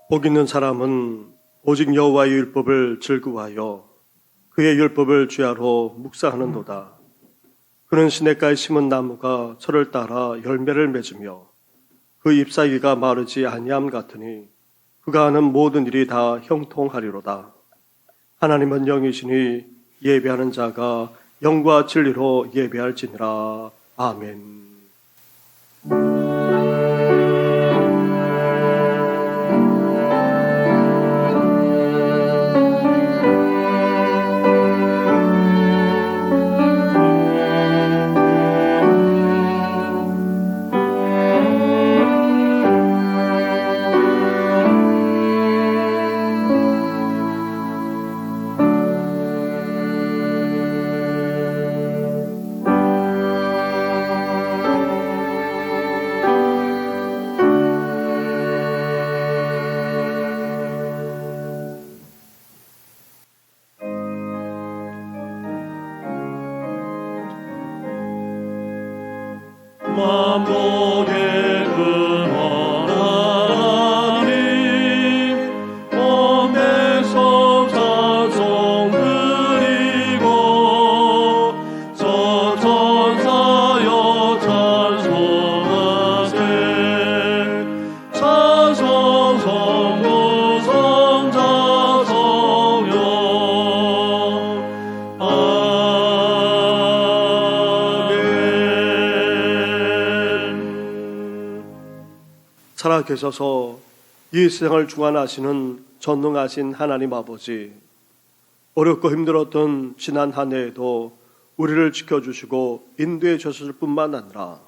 복 있는 사람은 오직 여호와의 율법을 즐거워하여 그의 율법을 주야로 묵상하는도다. 그는 시냇가에 심은 나무가 철을 따라 열매를 맺으며 그 잎사귀가 마르지 아니함 같으니 그가 하는 모든 일이 다 형통하리로다. 하나님은 영이시니 예배하는 자가 영과 진리로 예배할지니라. 아멘. 만복의 근원 하나님 몸에서 찬송 드리고 저 천사여 찬송하세 찬송 성부 성자 성령 살아계셔서 이 세상을 주관하시는 전능하신 하나님 아버지, 어렵고 힘들었던 지난 한 해에도 우리를 지켜주시고 인도해 주셨을 뿐만 아니라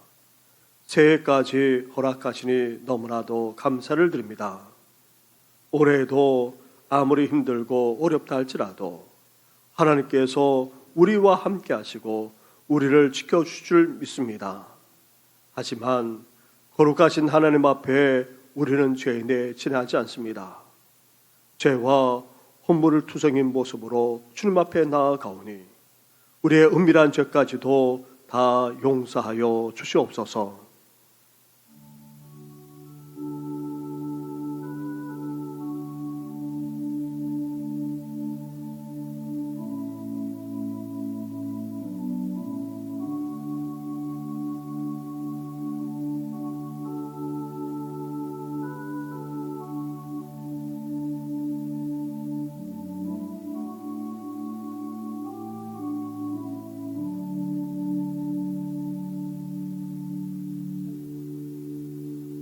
새해까지 허락하시니 너무나도 감사를 드립니다. 올해에도 아무리 힘들고 어렵다 할지라도 하나님께서 우리와 함께 하시고 우리를 지켜주실 줄 믿습니다. 하지만 거룩하신 하나님 앞에 우리는 죄인에 지나지 않습니다. 죄와 혼물을 투성인 모습으로 주님 앞에 나아가오니 우리의 은밀한 죄까지도 다 용서하여 주시옵소서.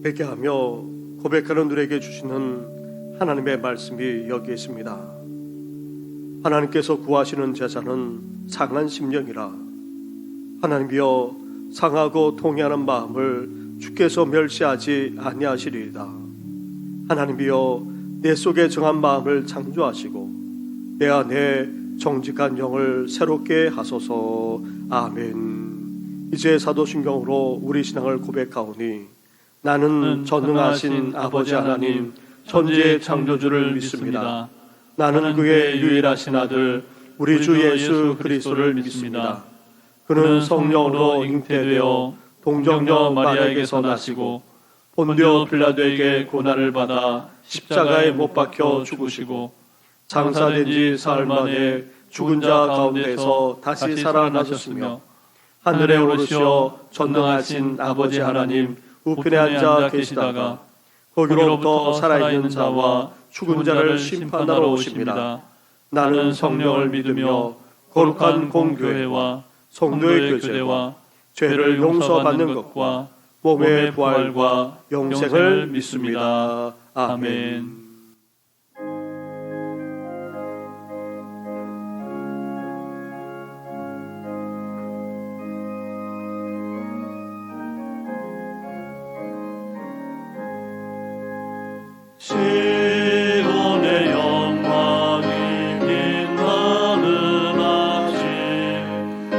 회개하며 고백하는 누구에게 주시는 하나님의 말씀이 여기 있습니다. 하나님께서 구하시는 제사는 상한 심령이라. 하나님이여 상하고 통회하는 마음을 주께서 멸시하지 아니하시리이다. 하나님이여 내 속에 정한 마음을 창조하시고 내 안에 정직한 영을 새롭게 하소서. 아멘. 이제 사도신경으로 우리 신앙을 고백하오니 나는 전능하신 아버지 하나님 천지의 창조주를 믿습니다. 나는 그의 유일하신 아들 우리 주 예수 그리스도를 믿습니다. 그는 성령으로 잉태되어 동정녀 마리아에게서 나시고 본디오 빌라도에게 고난을 받아 십자가에 못 박혀 죽으시고 장사된 지 사흘 만에 죽은 자 가운데서 다시 살아나셨으며 하늘에 오르시어 전능하신 아버지 하나님 우편에 앉아 계시다가 거기로부터 살아있는 자와 죽은 자를 심판하러 오십니다. 나는 성령을 믿으며 거룩한 공교회와 성도의 교제와 죄를 용서받는 것과 몸의 부활과 영생을 믿습니다. 아멘. 시온의 영광이 빛나는 아침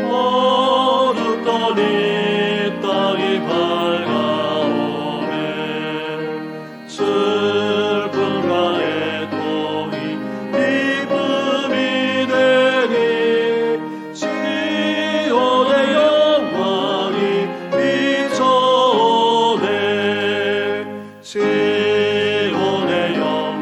어둡더니 땅이 밝아오네 슬픔과 애통이 기쁨이 되니 시온의 영광이 비춰오네 시온의 영광이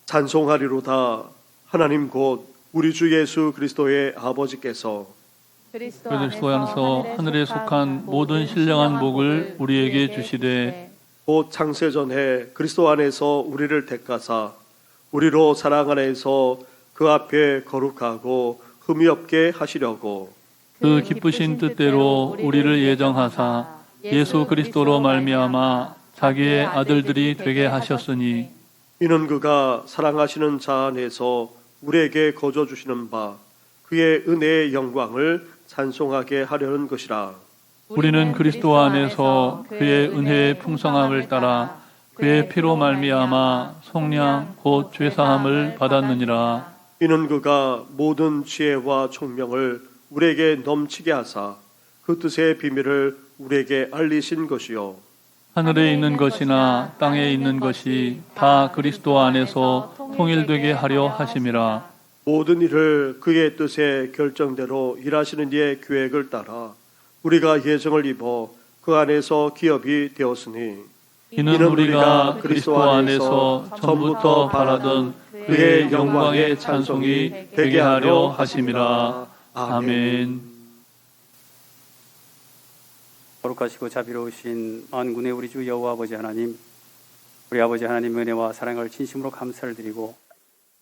찬송하리로다. 하나님 곧 우리 주 예수 그리스도의 아버지께서 그리스도 안에서 하늘에 속한 모든 신령한 복을 우리에게 주시되 곧 창세전에 그리스도 안에서 우리를 택하사 우리로 사랑 안에서 그 앞에 거룩하고 흠이 없게 하시려고 그 기쁘신 뜻대로 우리를 예정하사 예수 그리스도로 말미암아 자기의 아들들이 되게 하셨으니 이는 그가 사랑하시는 자 안에서 우리에게 거저 주시는 바 그의 은혜의 영광을 찬송하게 하려는 것이라. 우리는 그리스도 안에서 그의 은혜의 풍성함을 따라 그의 피로 말미암아 속량 곧 죄사함을 받았느니라. 이는 그가 모든 지혜와 총명을 우리에게 넘치게 하사 그 뜻의 비밀을 우리에게 알리신 것이요 하늘에 있는 것이나 땅에 있는 것이 다 그리스도 안에서 통일되게 하려 하심이라. 모든 일을 그의 뜻의 결정대로 일하시는 이의 계획을 따라 우리가 예정을 입어 그 안에서 기업이 되었으니 이는 우리가 그리스도 안에서 처음부터 바라던 그의 영광의 찬송이 되게 하려 하심이라. 아멘. 거룩하시고 자비로우신 만군의 우리 주 여호와 아버지 하나님, 우리 아버지 하나님의 은혜와 사랑을 진심으로 감사를 드리고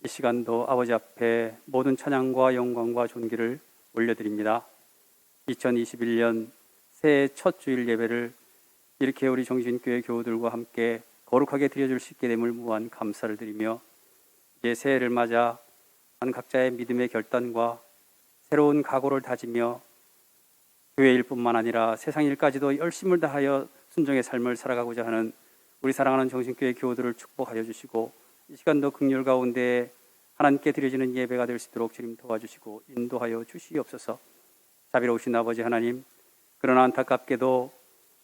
이 시간도 아버지 앞에 모든 찬양과 영광과 존귀를 올려드립니다. 2021년 새해 첫 주일 예배를 이렇게 우리 정신교회 교우들과 함께 거룩하게 드려줄 수 있게 됨을 무한 감사를 드리며 이제 새해를 맞아 각자의 믿음의 결단과 새로운 각오를 다지며 교회 일뿐만 아니라 세상 일까지도 열심을 다하여 순종의 삶을 살아가고자 하는 우리 사랑하는 정신교회 교우들을 축복하여 주시고 이 시간도 긍휼 가운데 하나님께 드려지는 예배가 될 수 있도록 주님 도와주시고 인도하여 주시옵소서. 자비로우신 아버지 하나님, 그러나 안타깝게도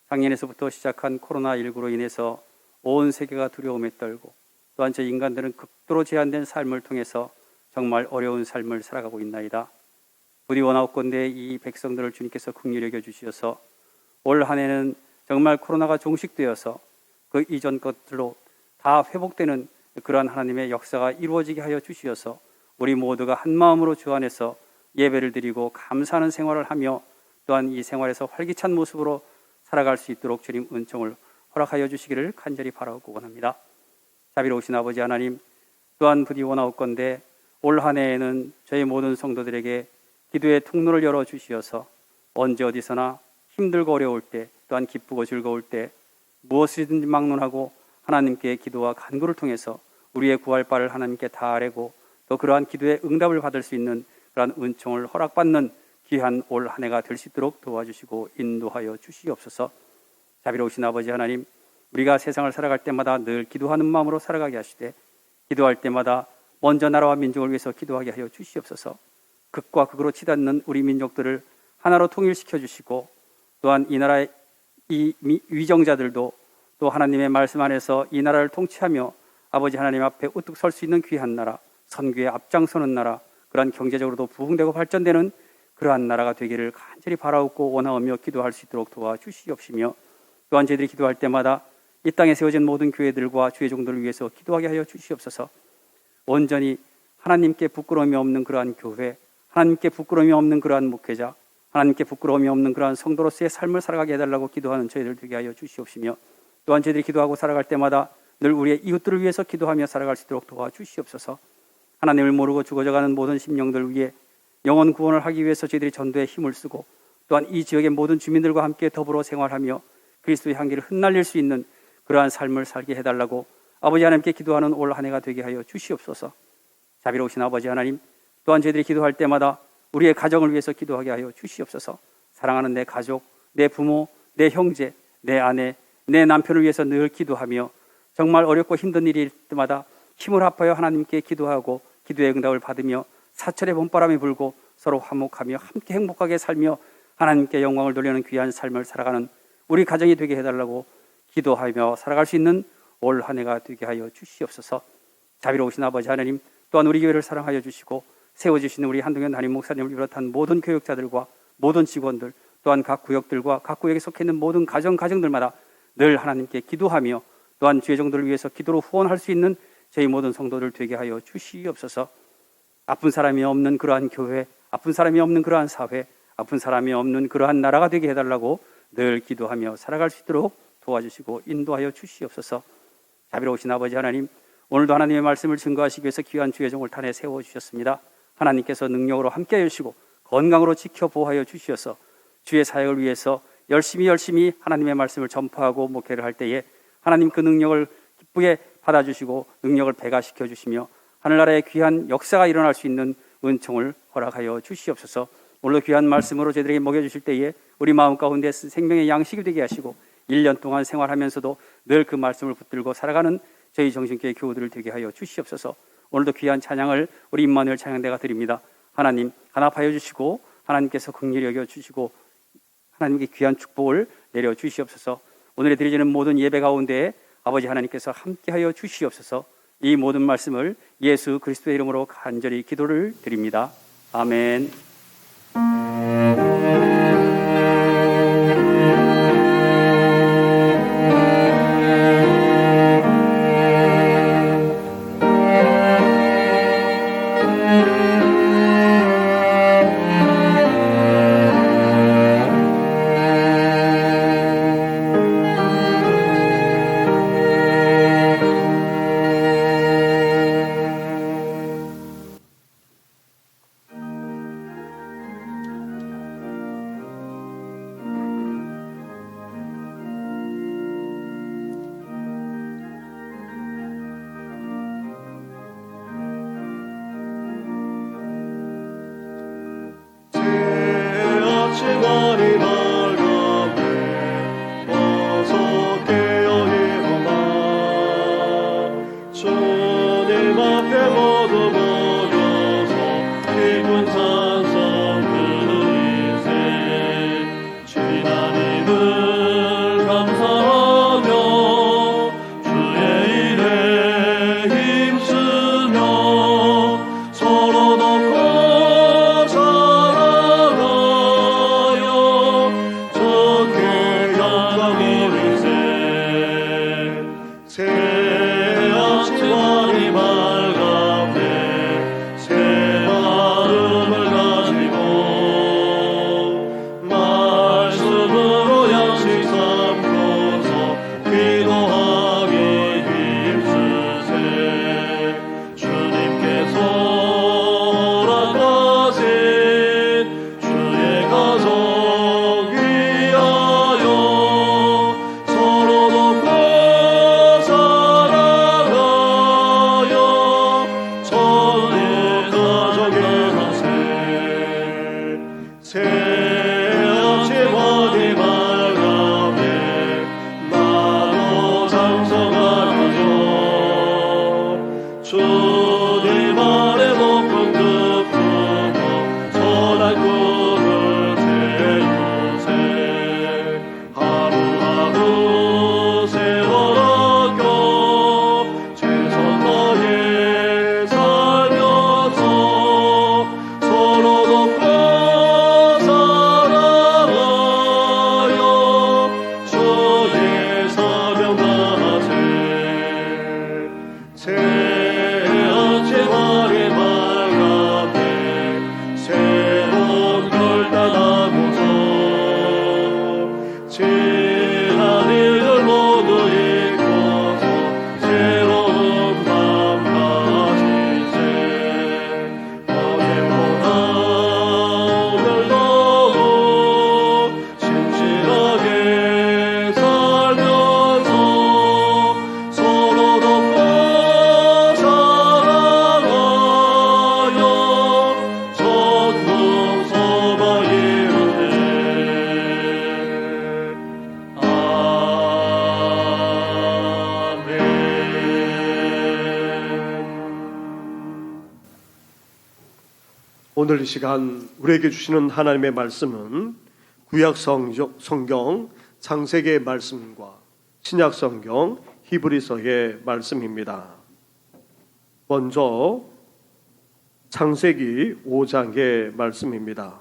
작년에서부터 시작한 코로나19로 인해서 온 세계가 두려움에 떨고 또한 저 인간들은 극도로 제한된 삶을 통해서 정말 어려운 삶을 살아가고 있나이다. 부디 원하옵건대 이 백성들을 주님께서 긍휼히 여겨 주시어서 올 한 해는 정말 코로나가 종식되어서 그 이전 것들로 다 회복되는 그러한 하나님의 역사가 이루어지게 하여 주시어서 우리 모두가 한 마음으로 주 안에서 예배를 드리고 감사하는 생활을 하며 또한 이 생활에서 활기찬 모습으로 살아갈 수 있도록 주님 은총을 허락하여 주시기를 간절히 바라고 원합니다. 자비로우신 아버지 하나님, 또한 부디 원하옵건대 올 한 해에는 저희 모든 성도들에게 기도의 통로를 열어주시어서 언제 어디서나 힘들고 어려울 때 또한 기쁘고 즐거울 때 무엇이든지 막론하고 하나님께 기도와 간구를 통해서 우리의 구할 바를 하나님께 다 아뢰고 또 그러한 기도의 응답을 받을 수 있는 그러한 은총을 허락받는 귀한 올 한 해가 될 수 있도록 도와주시고 인도하여 주시옵소서. 자비로우신 아버지 하나님, 우리가 세상을 살아갈 때마다 늘 기도하는 마음으로 살아가게 하시되 기도할 때마다 먼저 나라와 민족을 위해서 기도하게 하여 주시옵소서. 극과 극으로 치닫는 우리 민족들을 하나로 통일시켜 주시고 또한 이 나라의 이 위정자들도 또 하나님의 말씀 안에서 이 나라를 통치하며 아버지 하나님 앞에 우뚝 설 수 있는 귀한 나라, 선교에 앞장서는 나라, 그러한 경제적으로도 부흥되고 발전되는 그러한 나라가 되기를 간절히 바라옵고 원하오며 기도할 수 있도록 도와주시옵시며 또한 저희들이 기도할 때마다 이 땅에 세워진 모든 교회들과 주의 종들을 위해서 기도하게 하여 주시옵소서. 온전히 하나님께 부끄러움이 없는 그러한 교회, 하나님께 부끄러움이 없는 그러한 목회자, 하나님께 부끄러움이 없는 그러한 성도로서의 삶을 살아가게 해달라고 기도하는 저희들 되게 하여 주시옵시며 또한 저희들이 기도하고 살아갈 때마다 늘 우리의 이웃들을 위해서 기도하며 살아갈 수 있도록 도와주시옵소서. 하나님을 모르고 죽어져가는 모든 심령들 위해 영혼 구원을 하기 위해서 저희들이 전도에 힘을 쓰고 또한 이 지역의 모든 주민들과 함께 더불어 생활하며 그리스도의 향기를 흩날릴 수 있는 그러한 삶을 살게 해달라고 아버지 하나님께 기도하는 올 한 해가 되게 하여 주시옵소서. 자비로우신 아버지 하나님, 또한 저희들이 기도할 때마다 우리의 가정을 위해서 기도하게 하여 주시옵소서. 사랑하는 내 가족, 내 부모, 내 형제, 내 아내, 내 남편을 위해서 늘 기도하며 정말 어렵고 힘든 일일 때마다 힘을 합하여 하나님께 기도하고 기도의 응답을 받으며 사철의 봄바람이 불고 서로 화목하며 함께 행복하게 살며 하나님께 영광을 돌리는 귀한 삶을 살아가는 우리 가정이 되게 해달라고 기도하며 살아갈 수 있는 올 한 해가 되게 하여 주시옵소서. 자비로우신 아버지 하나님, 또한 우리 교회를 사랑하여 주시고 세워주시는 우리 한동현 담임 목사님을 비롯한 모든 교육자들과 모든 직원들, 또한 각 구역들과 각 구역에 속해 있는 모든 가정들마다 늘 하나님께 기도하며 또한 주의 종들을 위해서 기도로 후원할 수 있는 저희 모든 성도들 되게 하여 주시옵소서. 아픈 사람이 없는 그러한 교회, 아픈 사람이 없는 그러한 사회, 아픈 사람이 없는 그러한 나라가 되게 해달라고 늘 기도하며 살아갈 수 있도록 도와주시고 인도하여 주시옵소서. 자비로우신 아버지 하나님, 오늘도 하나님의 말씀을 증거하시기 위해서 귀한 주의 종을 탄에 세워주셨습니다. 하나님께서 능력으로 함께해 주시고 건강으로 지켜보호하여 주시어서 주의 사역을 위해서 열심히 하나님의 말씀을 전파하고 목회를 할 때에 하나님 그 능력을 기쁘게 받아주시고 능력을 배가시켜 주시며 하늘나라의 귀한 역사가 일어날 수 있는 은총을 허락하여 주시옵소서. 오늘도 귀한 말씀으로 저희들에게 먹여주실 때에 우리 마음 가운데 생명의 양식이 되게 하시고 1년 동안 생활하면서도 늘 그 말씀을 붙들고 살아가는 저희 정신교회 교우들을 되게 하여 주시옵소서. 오늘도 귀한 찬양을 우리 임마누엘 찬양대가 드립니다. 하나님 간합하여 주시고 하나님께서 긍휼히 여겨 주시고 하나님께 귀한 축복을 내려 주시옵소서. 오늘에 드려지는 모든 예배 가운데 아버지 하나님께서 함께하여 주시옵소서. 이 모든 말씀을 예수 그리스도의 이름으로 간절히 기도를 드립니다. 아멘. 아침하니 밝아오네 어서 깨어 일어나 주님 앞에 모두 모여서 기쁜 찬송 드리세 지난 이들 감사하며 주의 일에 힘쓰며 서로 돕고 주님 안에 높은 그 품어 선한 꿈을 채우세 하루하루 세월하고 최선하게 살면서 서로 돕고 살아가요 주의 사명 다하세 아침하니 밝아오네 새로운 걸 따라고서 지난 일들 모두 잊고서 새로운 밤 가지세 어제보다 오늘도 신실하게 살면서 서로 돕고 오늘 이 시간 우리에게 주시는 하나님의 말씀은 구약 성경 창세기의 말씀과 신약 성경 히브리서의 말씀입니다. 먼저 창세기 5장의 말씀입니다.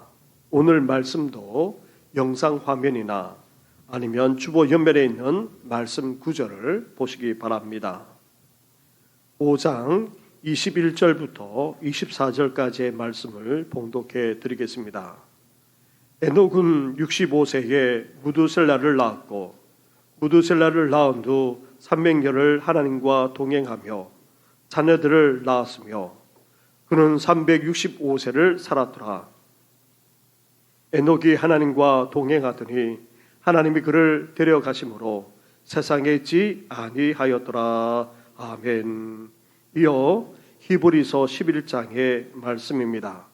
오늘 말씀도 영상 화면이나 아니면 주보 옆면에 있는 말씀 구절을 보시기 바랍니다. 5장 21절부터 24절까지의 말씀을 봉독해 드리겠습니다. 에녹은 65세에 무두셀라를 낳았고 무두셀라를 낳은 후 300년을 하나님과 동행하며 자녀들을 낳았으며 그는 365세를 살았더라. 에녹이 하나님과 동행하더니 하나님이 그를 데려가심으로 세상에 있지 아니하였더라. 아멘. 이어 히브리서 11장의 말씀입니다.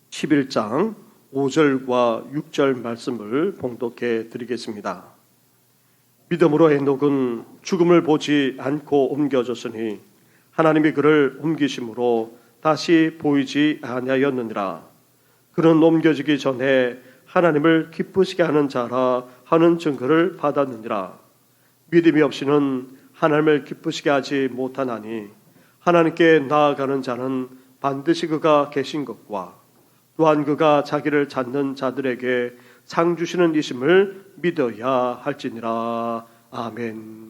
11장 5절과 6절 말씀을 봉독해 드리겠습니다. 믿음으로 에녹은 죽음을 보지 않고 옮겨졌으니 하나님이 그를 옮기심으로 다시 보이지 아니하였느니라. 그는 옮겨지기 전에 하나님을 기쁘시게 하는 자라 하는 증거를 받았느니라. 믿음이 없이는 하나님을 기쁘시게 하지 못하나니 하나님께 나아가는 자는 반드시 그가 계신 것과 또한 그가 자기를 찾는 자들에게 상 주시는 이심을 믿어야 할지니라. 아멘.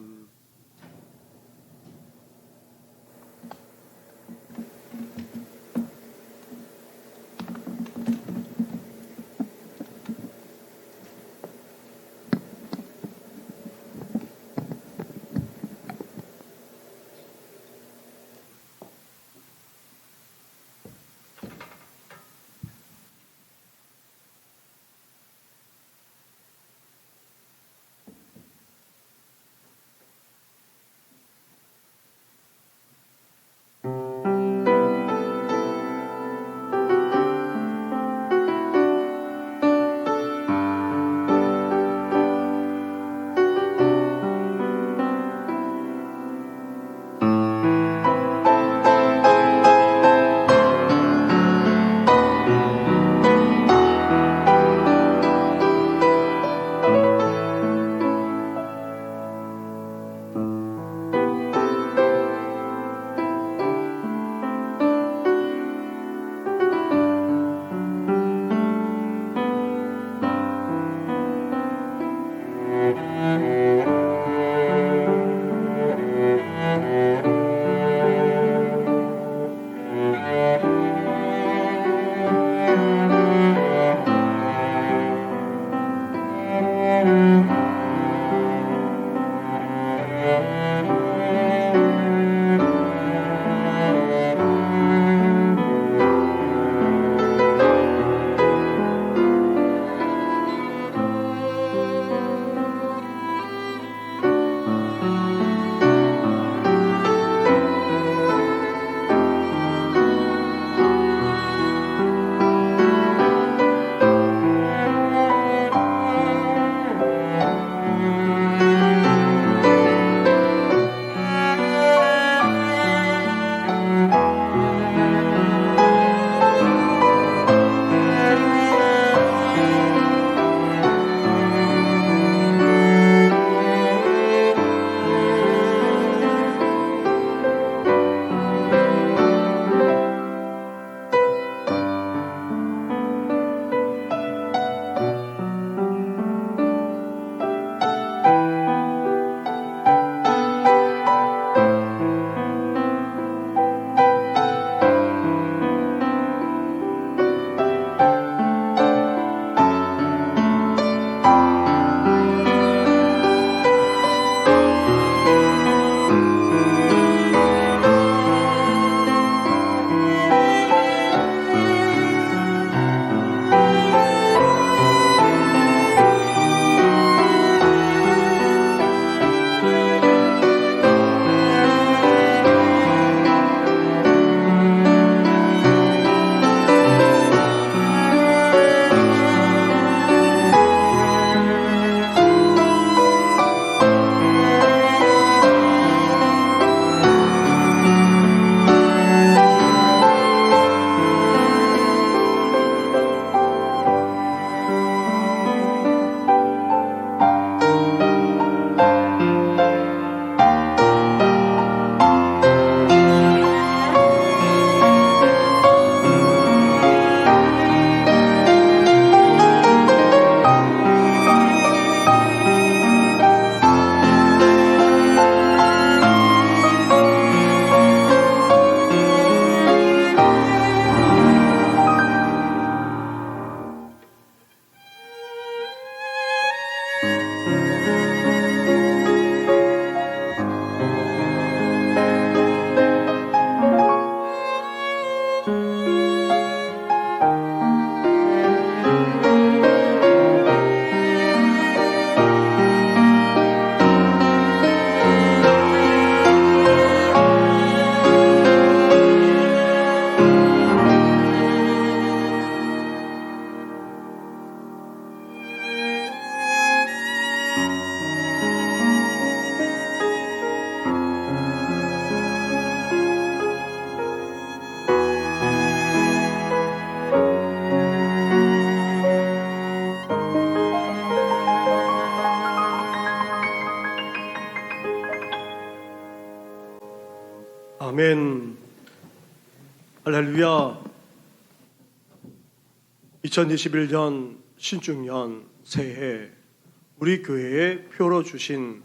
아멘. 할렐루야. 2021년 신중년 새해 우리 교회에 표로 주신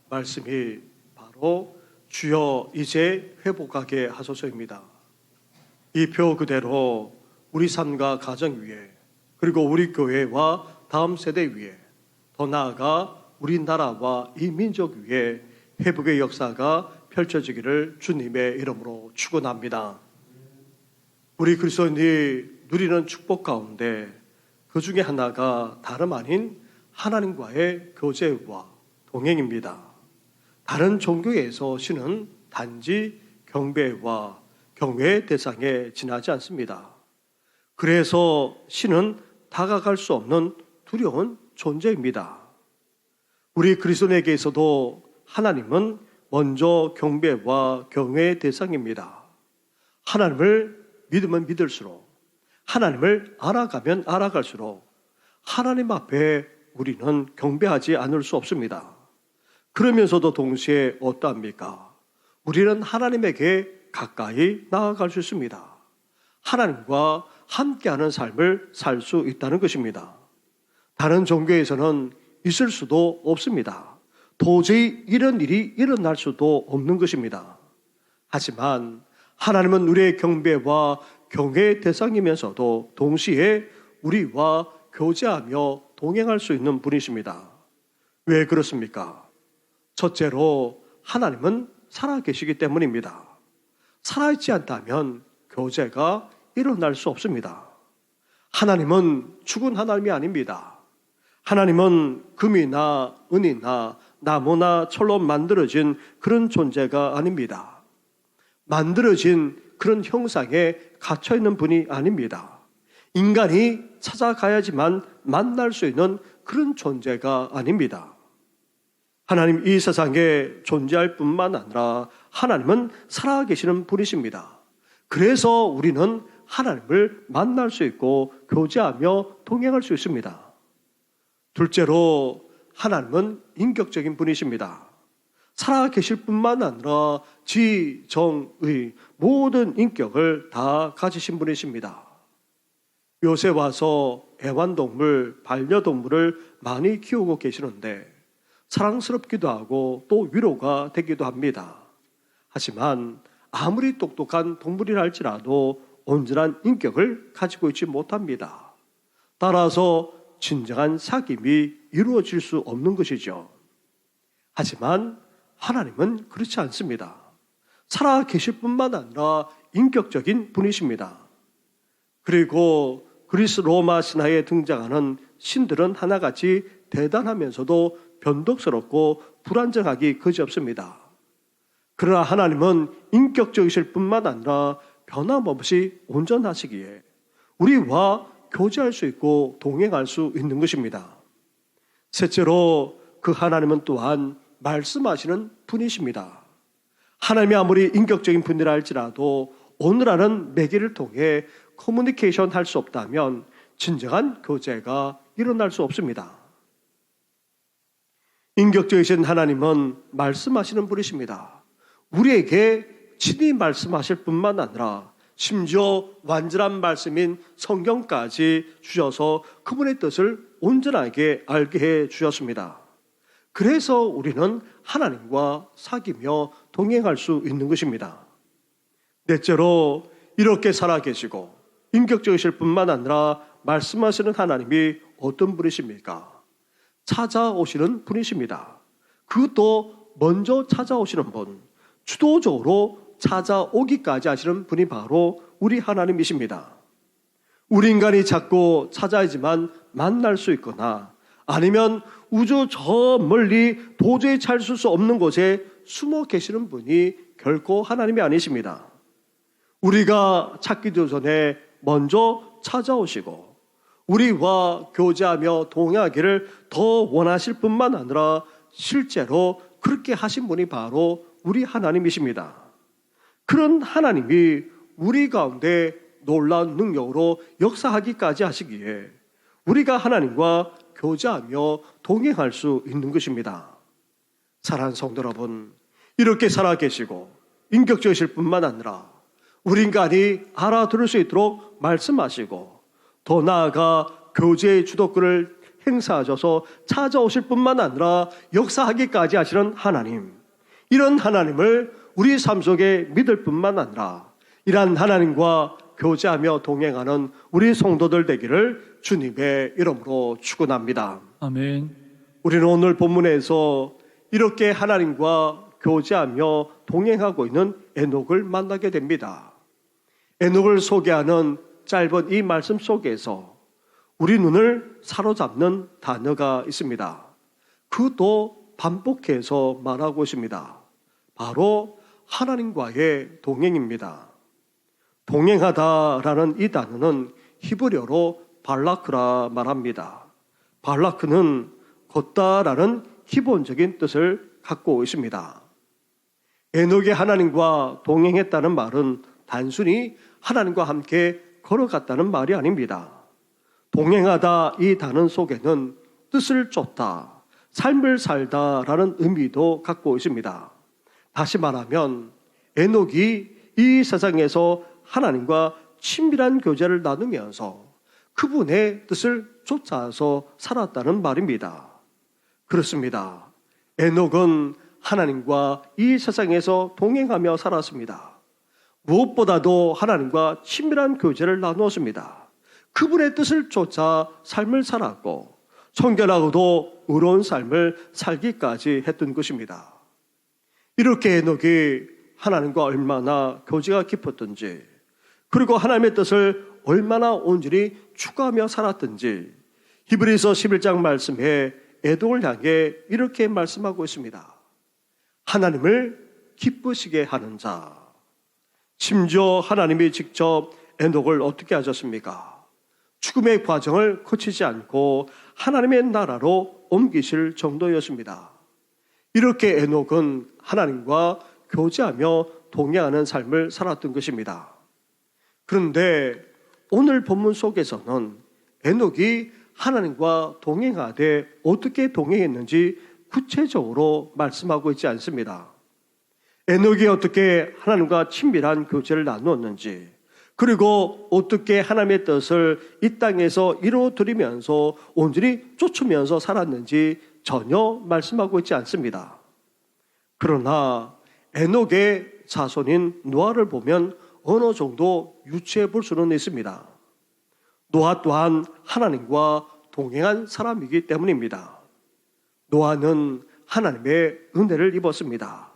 말씀이 바로 주여 이제 회복하게 하소서입니다. 이 표 그대로 우리 삶과 가정 위에, 그리고 우리 교회와 다음 세대 위에, 더 나아가 우리나라와 이 민족 위에 회복의 역사가 펼쳐지기를 주님의 이름으로 축원합니다. 우리 그리스도인이 누리는 축복 가운데 그 중에 하나가 다름 아닌 하나님과의 교제와 동행입니다. 다른 종교에서 신은 단지 경배와 경외의 대상에 지나지 않습니다. 그래서 신은 다가갈 수 없는 두려운 존재입니다. 우리 그리스도인에게서도 하나님은 먼저 경배와 경외의 대상입니다. 하나님을 믿으면 믿을수록, 하나님을 알아가면 알아갈수록 하나님 앞에 우리는 경배하지 않을 수 없습니다. 그러면서도 동시에 어떠합니까? 우리는 하나님에게 가까이 나아갈 수 있습니다. 하나님과 함께하는 삶을 살 수 있다는 것입니다. 다른 종교에서는 있을 수도 없습니다. 도저히 이런 일이 일어날 수도 없는 것입니다. 하지만 하나님은 우리의 경배와 경외의 대상이면서도 동시에 우리와 교제하며 동행할 수 있는 분이십니다. 왜 그렇습니까? 첫째로 하나님은 살아계시기 때문입니다. 살아있지 않다면 교제가 일어날 수 없습니다. 하나님은 죽은 하나님이 아닙니다. 하나님은 금이나 은이나 나무나 철로 만들어진 그런 존재가 아닙니다. 만들어진 그런 형상에 갇혀있는 분이 아닙니다. 인간이 찾아가야지만 만날 수 있는 그런 존재가 아닙니다. 하나님 이 세상에 존재할 뿐만 아니라 하나님은 살아계시는 분이십니다. 그래서 우리는 하나님을 만날 수 있고 교제하며 동행할 수 있습니다. 둘째로 하나님은 인격적인 분이십니다. 살아계실 뿐만 아니라 지, 정, 의 모든 인격을 다 가지신 분이십니다. 요새 와서 애완동물, 반려동물을 많이 키우고 계시는데 사랑스럽기도 하고 또 위로가 되기도 합니다. 하지만 아무리 똑똑한 동물이라 할지라도 온전한 인격을 가지고 있지 못합니다. 따라서 진정한 사귐이 이루어질 수 없는 것이죠. 하지만 하나님은 그렇지 않습니다. 살아 계실 뿐만 아니라 인격적인 분이십니다. 그리고 그리스 로마 신화에 등장하는 신들은 하나같이 대단하면서도 변덕스럽고 불안정하기 그지없습니다. 그러나 하나님은 인격적이실 뿐만 아니라 변함없이 온전하시기에 우리와 교제할 수 있고 동행할 수 있는 것입니다. 셋째로 그 하나님은 또한 말씀하시는 분이십니다. 하나님이 아무리 인격적인 분이라 할지라도 오늘하는 매개를 통해 커뮤니케이션 할 수 없다면 진정한 교제가 일어날 수 없습니다. 인격적이신 하나님은 말씀하시는 분이십니다. 우리에게 친히 말씀하실 뿐만 아니라 심지어 완전한 말씀인 성경까지 주셔서 그분의 뜻을 온전하게 알게 해 주셨습니다. 그래서 우리는 하나님과 사귀며 동행할 수 있는 것입니다. 넷째로 이렇게 살아계시고 인격적이실 뿐만 아니라 말씀하시는 하나님이 어떤 분이십니까? 찾아오시는 분이십니다. 그것도 먼저 찾아오시는 분, 주도적으로 찾아오기까지 하시는 분이 바로 우리 하나님이십니다. 우리 인간이 자꾸 찾아야지만 만날 수 있거나 아니면 우주 저 멀리 도저히 찾을 수 없는 곳에 숨어 계시는 분이 결코 하나님이 아니십니다. 우리가 찾기도 전에 먼저 찾아오시고 우리와 교제하며 동행하기를 더 원하실 뿐만 아니라 실제로 그렇게 하신 분이 바로 우리 하나님이십니다. 그런 하나님이 우리 가운데 놀라운 능력으로 역사하기까지 하시기에 우리가 하나님과 교제하며 동행할 수 있는 것입니다. 사랑하는 성도 여러분, 이렇게 살아계시고 인격적이실 뿐만 아니라 우리 인간이 알아들을 수 있도록 말씀하시고 더 나아가 교제의 주도권을 행사하셔서 찾아오실 뿐만 아니라 역사하기까지 하시는 하나님, 이런 하나님을 우리 삶 속에 믿을 뿐만 아니라 이러한 하나님과 교제하며 동행하는 우리 성도들 되기를 주님의 이름으로 축원합니다. 아멘. 우리는 오늘 본문에서 이렇게 하나님과 교제하며 동행하고 있는 에녹을 만나게 됩니다. 에녹을 소개하는 짧은 이 말씀 속에서 우리 눈을 사로잡는 단어가 있습니다. 그것도 반복해서 말하고 있습니다. 바로 하나님과의 동행입니다. 동행하다라는 이 단어는 히브리어로 발라크라 말합니다. 발라크는 걷다라는 기본적인 뜻을 갖고 있습니다. 에녹이 하나님과 동행했다는 말은 단순히 하나님과 함께 걸어갔다는 말이 아닙니다. 동행하다 이 단어 속에는 뜻을 쫓다, 삶을 살다라는 의미도 갖고 있습니다. 다시 말하면 에녹이 이 세상에서 하나님과 친밀한 교제를 나누면서 그분의 뜻을 쫓아서 살았다는 말입니다. 그렇습니다. 에녹은 하나님과 이 세상에서 동행하며 살았습니다. 무엇보다도 하나님과 친밀한 교제를 나누었습니다. 그분의 뜻을 쫓아 삶을 살았고 청결하고도 의로운 삶을 살기까지 했던 것입니다. 이렇게 에녹이 하나님과 얼마나 교제가 깊었던지, 그리고 하나님의 뜻을 얼마나 온전히 추구하며 살았던지 히브리서 11장 말씀에 에녹을 향해 이렇게 말씀하고 있습니다. 하나님을 기쁘시게 하는 자. 심지어 하나님이 직접 에녹을 어떻게 하셨습니까? 죽음의 과정을 거치지 않고 하나님의 나라로 옮기실 정도였습니다. 이렇게 에녹은 하나님과 교제하며 동행하는 삶을 살았던 것입니다. 그런데 오늘 본문 속에서는 에녹이 하나님과 동행하되 어떻게 동행했는지 구체적으로 말씀하고 있지 않습니다. 에녹이 어떻게 하나님과 친밀한 교제를 나누었는지, 그리고 어떻게 하나님의 뜻을 이 땅에서 이루어드리면서 온전히 쫓으면서 살았는지 전혀 말씀하고 있지 않습니다. 그러나 에녹의 자손인 노아를 보면 어느 정도 유추해 볼 수는 있습니다. 노아 또한 하나님과 동행한 사람이기 때문입니다. 노아는 하나님의 은혜를 입었습니다.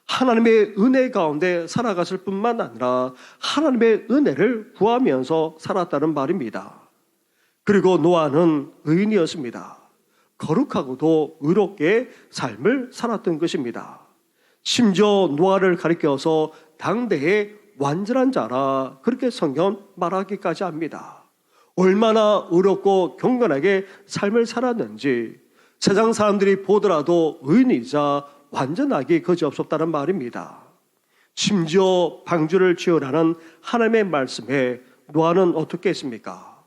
하나님의 은혜 가운데 살아갔을 뿐만 아니라 하나님의 은혜를 구하면서 살았다는 말입니다. 그리고 노아는 의인이었습니다. 거룩하고도 의롭게 삶을 살았던 것입니다. 심지어 노아를 가리켜서 당대의 완전한 자라 그렇게 성경 말하기까지 합니다. 얼마나 의롭고 경건하게 삶을 살았는지 세상 사람들이 보더라도 의인이자 완전하기 그지없었다는 말입니다. 심지어 방주를 지으라는 하나님의 말씀에 노아는 어떻게 했습니까?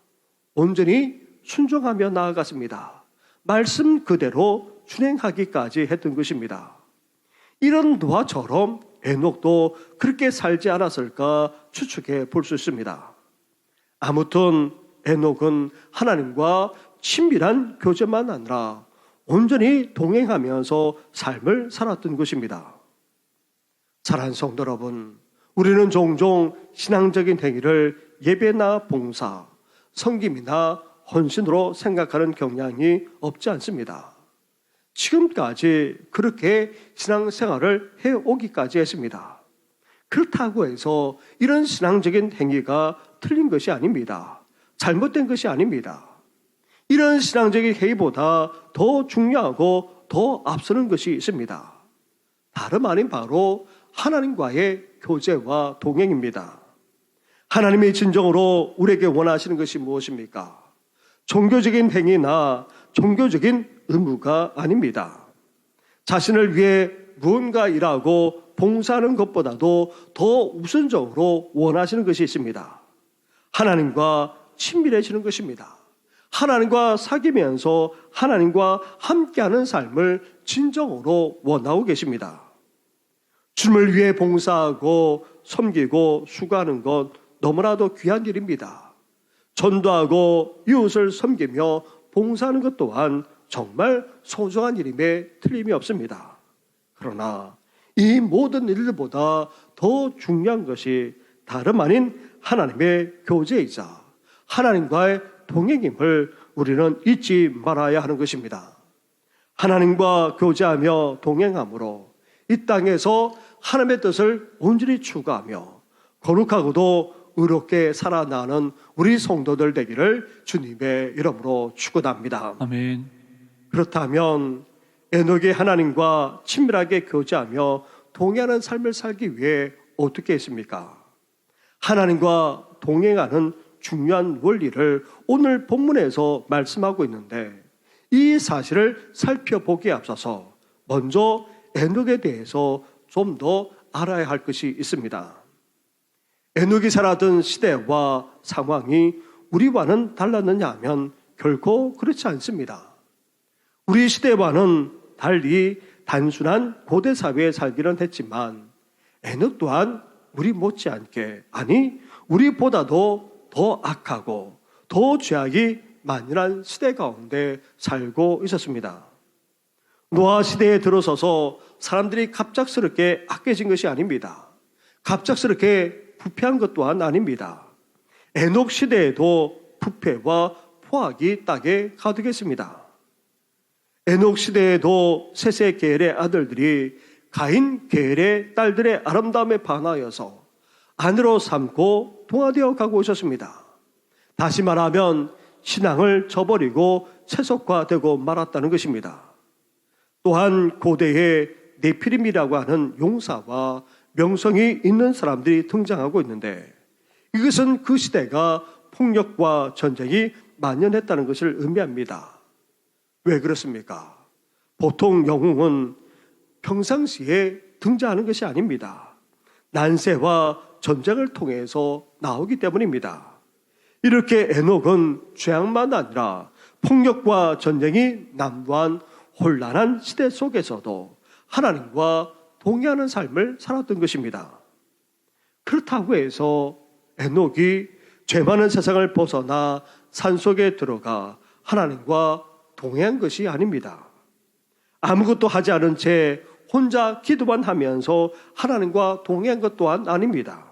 온전히 순종하며 나아갔습니다. 말씀 그대로 준행하기까지 했던 것입니다. 이런 노아처럼 에녹도 그렇게 살지 않았을까 추측해 볼 수 있습니다. 아무튼 에녹은 하나님과 친밀한 교제만 아니라 온전히 동행하면서 삶을 살았던 것입니다. 사랑하는 성도 여러분, 우리는 종종 신앙적인 행위를 예배나 봉사, 섬김이나 헌신으로 생각하는 경향이 없지 않습니다. 지금까지 그렇게 신앙생활을 해오기까지 했습니다. 그렇다고 해서 이런 신앙적인 행위가 틀린 것이 아닙니다. 잘못된 것이 아닙니다. 이런 신앙적인 행위보다 더 중요하고 더 앞서는 것이 있습니다. 다름 아닌 바로 하나님과의 교제와 동행입니다. 하나님이 진정으로 우리에게 원하시는 것이 무엇입니까? 종교적인 행위나 종교적인 의무가 아닙니다. 자신을 위해 무언가 일하고 봉사하는 것보다도 더 우선적으로 원하시는 것이 있습니다. 하나님과 친밀해지는 것입니다. 하나님과 사귀면서 하나님과 함께하는 삶을 진정으로 원하고 계십니다. 주님을 위해 봉사하고 섬기고 수고하는 것 너무나도 귀한 일입니다. 전도하고 이웃을 섬기며 봉사하는 것 또한 정말 소중한 일임에 틀림이 없습니다. 그러나 이 모든 일들보다 더 중요한 것이 다름 아닌 하나님의 교제이자 하나님과의 동행임을 우리는 잊지 말아야 하는 것입니다. 하나님과 교제하며 동행함으로 이 땅에서 하나님의 뜻을 온전히 추구하며 거룩하고도 의롭게 살아나는 우리 성도들 되기를 주님의 이름으로 축원합니다. 아멘. 그렇다면 에녹이 하나님과 친밀하게 교제하며 동행하는 삶을 살기 위해 어떻게 했습니까? 하나님과 동행하는 중요한 원리를 오늘 본문에서 말씀하고 있는데 이 사실을 살펴보기에 앞서서 먼저 에녹에 대해서 좀 더 알아야 할 것이 있습니다. 에녹이 살았던 시대와 상황이 우리와는 달랐느냐 하면 결코 그렇지 않습니다. 우리 시대와는 달리 단순한 고대 사회에 살기는 했지만 에녹 또한 우리 못지않게, 아니 우리보다도 더 악하고 더 죄악이 만연한 시대 가운데 살고 있었습니다. 노아 시대에 들어서서 사람들이 갑작스럽게 악해진 것이 아닙니다. 갑작스럽게 부패한 것 또한 아닙니다. 에녹 시대에도 부패와 포악이 땅에 가득했습니다. 에녹 시대에도 셋의 계열의 아들들이 가인 계열의 딸들의 아름다움에 반하여서 아내로 삼고 동화되어 가고 있었습니다. 다시 말하면 신앙을 저버리고 세속화되고 말았다는 것입니다. 또한 고대의 네피림이라고 하는 용사와 명성이 있는 사람들이 등장하고 있는데 이것은 그 시대가 폭력과 전쟁이 만연했다는 것을 의미합니다. 왜 그렇습니까? 보통 영웅은 평상시에 등장하는 것이 아닙니다. 난세와 전쟁을 통해서 나오기 때문입니다. 이렇게 에녹은 죄악만 아니라 폭력과 전쟁이 난무한 혼란한 시대 속에서도 하나님과 동행하는 삶을 살았던 것입니다. 그렇다고 해서 에녹이 죄 많은 세상을 벗어나 산속에 들어가 하나님과 동행한 것이 아닙니다. 아무것도 하지 않은 채 혼자 기도만 하면서 하나님과 동행한 것 또한 아닙니다.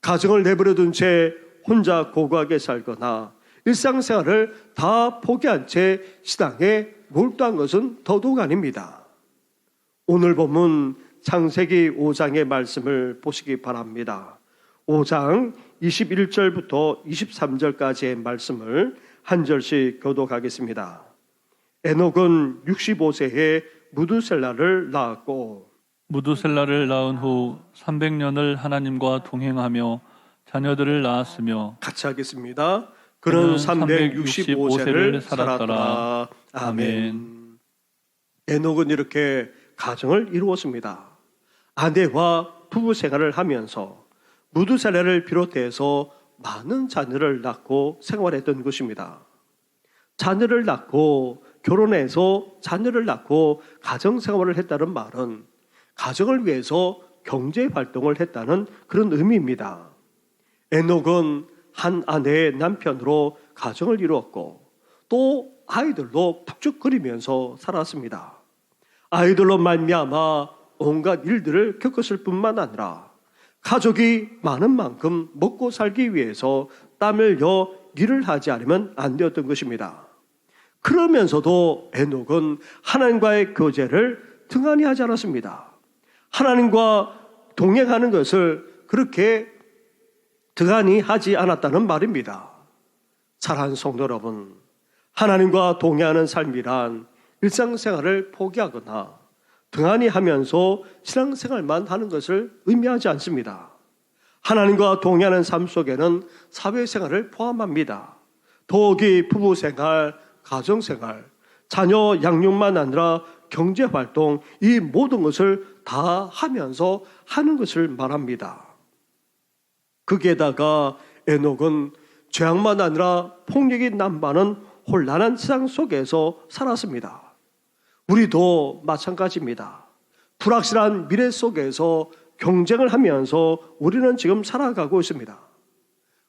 가정을 내버려둔 채 혼자 고고하게 살거나 일상생활을 다 포기한 채 신앙에 몰두한 것은 더더욱 아닙니다. 오늘 본문 창세기 5장의 말씀을 보시기 바랍니다. 5장 21절부터 23절까지의 말씀을 한 절씩 교독하겠습니다. 에녹은 65세에 무두셀라를 낳았고 무두셀라를 낳은 후 300년을 하나님과 동행하며 자녀들을 낳았으며 같이 하겠습니다. 그는 365세를 살았더라. 아멘. 에녹은 이렇게 가정을 이루었습니다. 아내와 부부 생활을 하면서 무두셀라를 비롯해서 많은 자녀를 낳고 생활했던 것입니다. 자녀를 낳고 결혼해서 자녀를 낳고 가정 생활을 했다는 말은 가정을 위해서 경제 활동을 했다는 그런 의미입니다. 에녹은 한 아내의 남편으로 가정을 이루었고 또 아이들로 푹죽거리면서 살았습니다. 아이들로 말미암아 온갖 일들을 겪었을 뿐만 아니라 가족이 많은 만큼 먹고 살기 위해서 땀을 여 일을 하지 않으면 안 되었던 것입니다. 그러면서도 에녹은 하나님과의 교제를 등한히 하지 않았습니다. 하나님과 동행하는 것을 그렇게 등한히 하지 않았다는 말입니다. 사랑하는 성도 여러분, 하나님과 동행하는 삶이란 일상생활을 포기하거나 등한히 하면서 신앙생활만 하는 것을 의미하지 않습니다. 하나님과 동행하는 삶 속에는 사회생활을 포함합니다. 더욱이 부부생활, 가정생활, 자녀 양육만 아니라 경제활동, 이 모든 것을 다 하면서 하는 것을 말합니다. 거기에다가 에녹은 죄악만 아니라 폭력이 남발하는 혼란한 세상 속에서 살았습니다. 우리도 마찬가지입니다. 불확실한 미래 속에서 경쟁을 하면서 우리는 지금 살아가고 있습니다.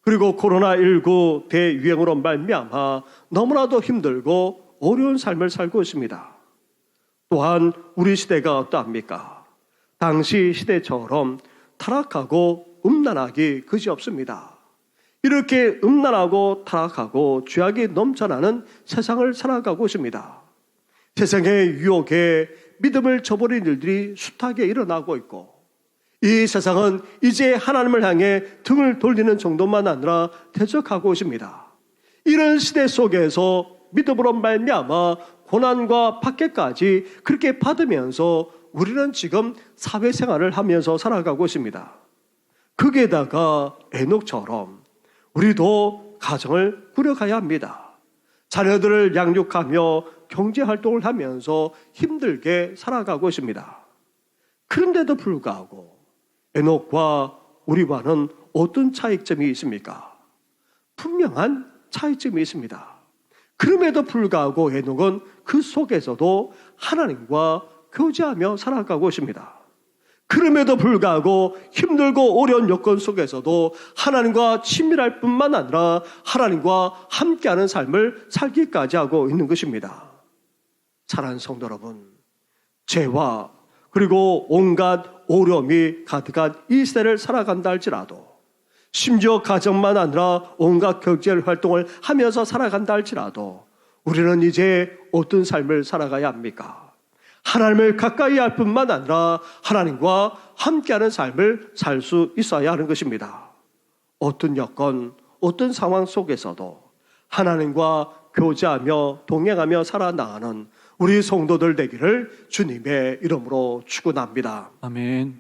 그리고 코로나19 대유행으로 말미암아 너무나도 힘들고 어려운 삶을 살고 있습니다. 또한 우리 시대가 어떠합니까? 당시 시대처럼 타락하고 음란하기 그지없습니다. 이렇게 음란하고 타락하고 죄악이 넘쳐나는 세상을 살아가고 있습니다. 세상의 유혹에 믿음을 저버린 일들이 숱하게 일어나고 있고, 이 세상은 이제 하나님을 향해 등을 돌리는 정도만 아니라 대적하고 있습니다. 이런 시대 속에서 믿음으로 말미암아 고난과 박해까지 그렇게 받으면서 우리는 지금 사회생활을 하면서 살아가고 있습니다. 거기에다가 에녹처럼 우리도 가정을 꾸려가야 합니다. 자녀들을 양육하며 경제활동을 하면서 힘들게 살아가고 있습니다. 그런데도 불구하고 에녹과 우리와는 어떤 차이점이 있습니까? 분명한 차이점이 있습니다. 그럼에도 불구하고 에녹은 그 속에서도 하나님과 교제하며 살아가고 있습니다. 그럼에도 불구하고 힘들고 어려운 여건 속에서도 하나님과 친밀할 뿐만 아니라 하나님과 함께하는 삶을 살기까지 하고 있는 것입니다. 사랑하는 성도 여러분, 죄와 그리고 온갖 어려움이 가득한 이 시대를 살아간다 할지라도, 심지어 가정만 아니라 온갖 경제 활동을 하면서 살아간다 할지라도 우리는 이제 어떤 삶을 살아가야 합니까? 하나님을 가까이 할 뿐만 아니라 하나님과 함께하는 삶을 살 수 있어야 하는 것입니다. 어떤 여건, 어떤 상황 속에서도 하나님과 교제하며 동행하며 살아나가는 우리 성도들 되기를 주님의 이름으로 축원합니다. 아멘.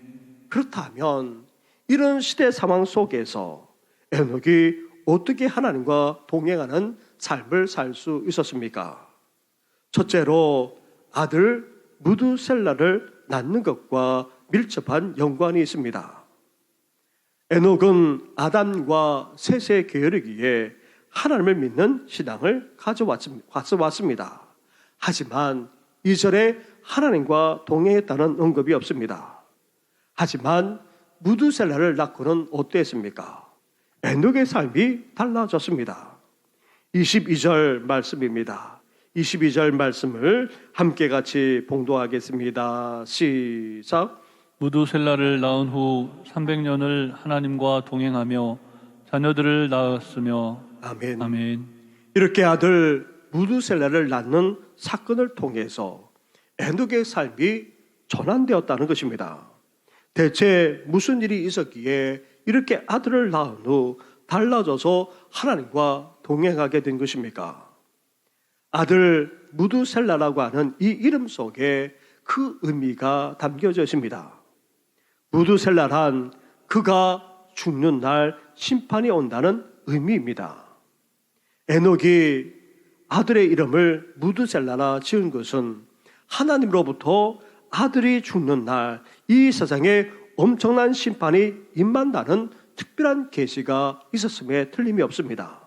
그렇다면 이런 시대 상황 속에서 에녹이 어떻게 하나님과 동행하는 삶을 살 수 있었습니까? 첫째로 아들 무두셀라를 낳는 것과 밀접한 연관이 있습니다. 에녹은 아담과 셋의 계열이기에 하나님을 믿는 신앙을 가져왔습니다. 하지만 이전에 하나님과 동행했다는 언급이 없습니다. 하지만 무두셀라를 낳고는 어땠습니까? 에녹의 삶이 달라졌습니다. 22절 말씀입니다. 22절 말씀을 함께 같이 봉독하겠습니다. 시작. 무두셀라를 낳은 후 300년을 하나님과 동행하며 자녀들을 낳았으며. 아멘. 아멘. 이렇게 아들 무두셀라를 낳는 사건을 통해서 에녹의 삶이 전환되었다는 것입니다. 대체 무슨 일이 있었기에 이렇게 아들을 낳은 후 달라져서 하나님과 동행하게 된 것입니까? 아들 무두셀라라고 하는 이 이름 속에 그 의미가 담겨져 있습니다. 무두셀라란 그가 죽는 날 심판이 온다는 의미입니다. 에녹이 아들의 이름을 무두셀라라 지은 것은 하나님으로부터 아들이 죽는 날 이 세상에 엄청난 심판이 임한다는 특별한 계시가 있었음에 틀림이 없습니다.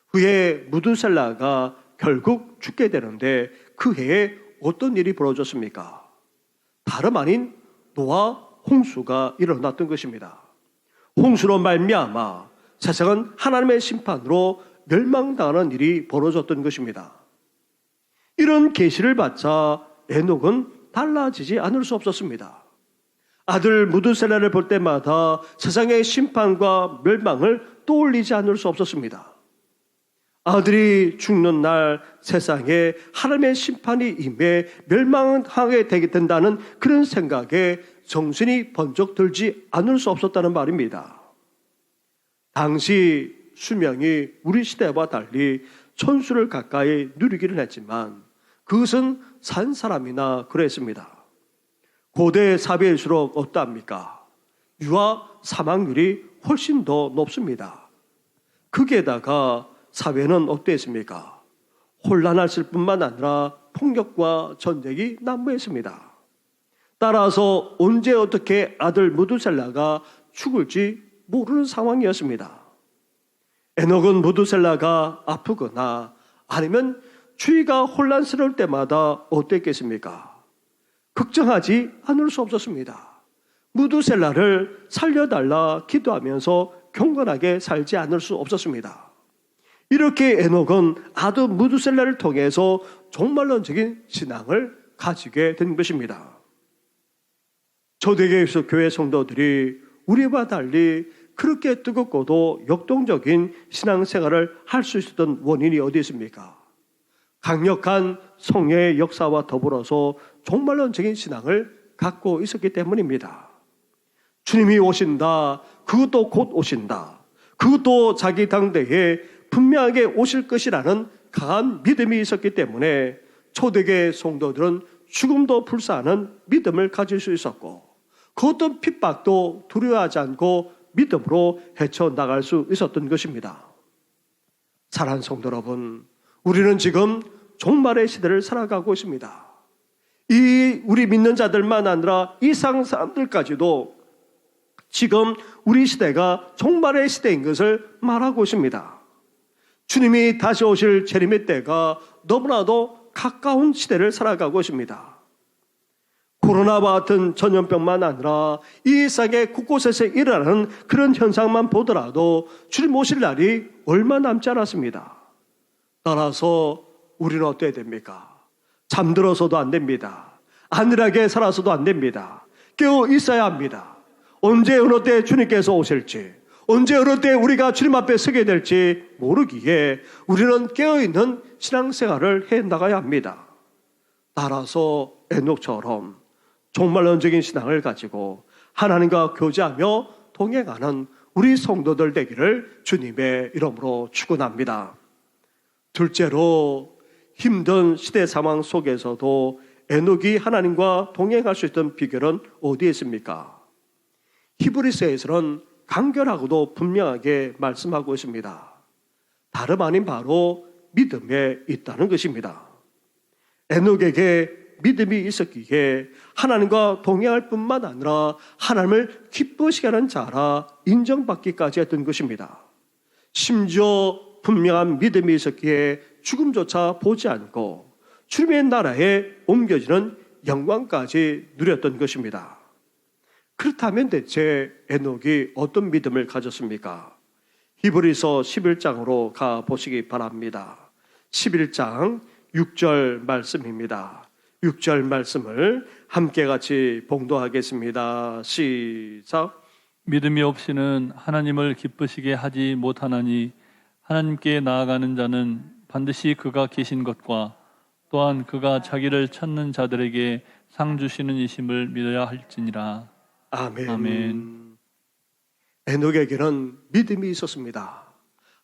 후에 무두셀라가 결국 죽게 되는데 그 해에 어떤 일이 벌어졌습니까? 다름 아닌 노아 홍수가 일어났던 것입니다. 홍수로 말미암아 세상은 하나님의 심판으로 멸망당하는 일이 벌어졌던 것입니다. 이런 계시를 받자 에녹은 달라지지 않을 수 없었습니다. 아들 무두셀라를 볼 때마다 세상의 심판과 멸망을 떠올리지 않을 수 없었습니다. 아들이 죽는 날 세상에 하나님의 심판이 임해 멸망하게 되게 된다는 그런 생각에 정신이 번쩍 들지 않을 수 없었다는 말입니다. 당시 수명이 우리 시대와 달리 천수를 가까이 누리기는 했지만 그것은 산 사람이나 그랬습니다. 고대 사회일수록 어떠합니까? 유아 사망률이 훨씬 더 높습니다. 거기에다가 사회는 어땠습니까? 혼란했을 뿐만 아니라 폭력과 전쟁이 난무했습니다. 따라서 언제 어떻게 아들 무두셀라가 죽을지 모르는 상황이었습니다. 에녹은 무두셀라가 아프거나 아니면 주위가 혼란스러울 때마다 어땠겠습니까? 걱정하지 않을 수 없었습니다. 무두셀라를 살려달라 기도하면서 경건하게 살지 않을 수 없었습니다. 이렇게 에녹은 아들 무두셀라를 통해서 종말론적인 신앙을 가지게 된 것입니다. 초대교회 교회 성도들이 우리와 달리 그렇게 뜨겁고도 역동적인 신앙생활을 할 수 있었던 원인이 어디 있습니까? 강력한 성령의 역사와 더불어서 종말론적인 신앙을 갖고 있었기 때문입니다. 주님이 오신다. 그것도 곧 오신다. 그것도 자기 당대에 분명하게 오실 것이라는 강한 믿음이 있었기 때문에 초대교회 성도들은 죽음도 불사하는 믿음을 가질 수 있었고 그 어떤 핍박도 두려워하지 않고 믿음으로 헤쳐나갈 수 있었던 것입니다. 사랑하는 성도 여러분, 우리는 지금 종말의 시대를 살아가고 있습니다. 우리 믿는 자들만 아니라 이상 사람들까지도 지금 우리 시대가 종말의 시대인 것을 말하고 있습니다. 주님이 다시 오실 재림의 때가 너무나도 가까운 시대를 살아가고 있습니다. 코로나와 같은 전염병만 아니라 이 세계 곳곳에서 일어나는 그런 현상만 보더라도 주님 오실 날이 얼마 남지 않았습니다. 따라서 우리는 어때야 됩니까? 잠들어서도 안 됩니다. 안일하게 살아서도 안 됩니다. 깨어 있어야 합니다. 언제 어느 때 주님께서 오실지, 언제 어느 때 우리가 주님 앞에 서게 될지 모르기에 우리는 깨어있는 신앙생활을 해나가야 합니다. 따라서 에녹처럼 종말론적인 신앙을 가지고 하나님과 교제하며 동행하는 우리 성도들 되기를 주님의 이름으로 축원합니다. 둘째로 힘든 시대 상황 속에서도 에녹이 하나님과 동행할 수 있던 비결은 어디에 있습니까? 히브리서에서는 간결하고도 분명하게 말씀하고 있습니다. 다름 아닌 바로 믿음에 있다는 것입니다. 에녹에게 믿음이 있었기에 하나님과 동행할 뿐만 아니라 하나님을 기쁘시게 하는 자라 인정받기까지 했던 것입니다. 심지어 분명한 믿음이 있었기에 죽음조차 보지 않고 주님의 나라에 옮겨지는 영광까지 누렸던 것입니다. 그렇다면 대체 에녹이 어떤 믿음을 가졌습니까? 히브리서 11장으로 가보시기 바랍니다. 11장 6절 말씀입니다. 6절 말씀을 함께 같이 봉독하겠습니다. 시작. 믿음이 없이는 하나님을 기쁘시게 하지 못하나니 하나님께 나아가는 자는 반드시 그가 계신 것과 또한 그가 자기를 찾는 자들에게 상 주시는 이심을 믿어야 할지니라. 아멘. 아멘. 에녹에게는 믿음이 있었습니다.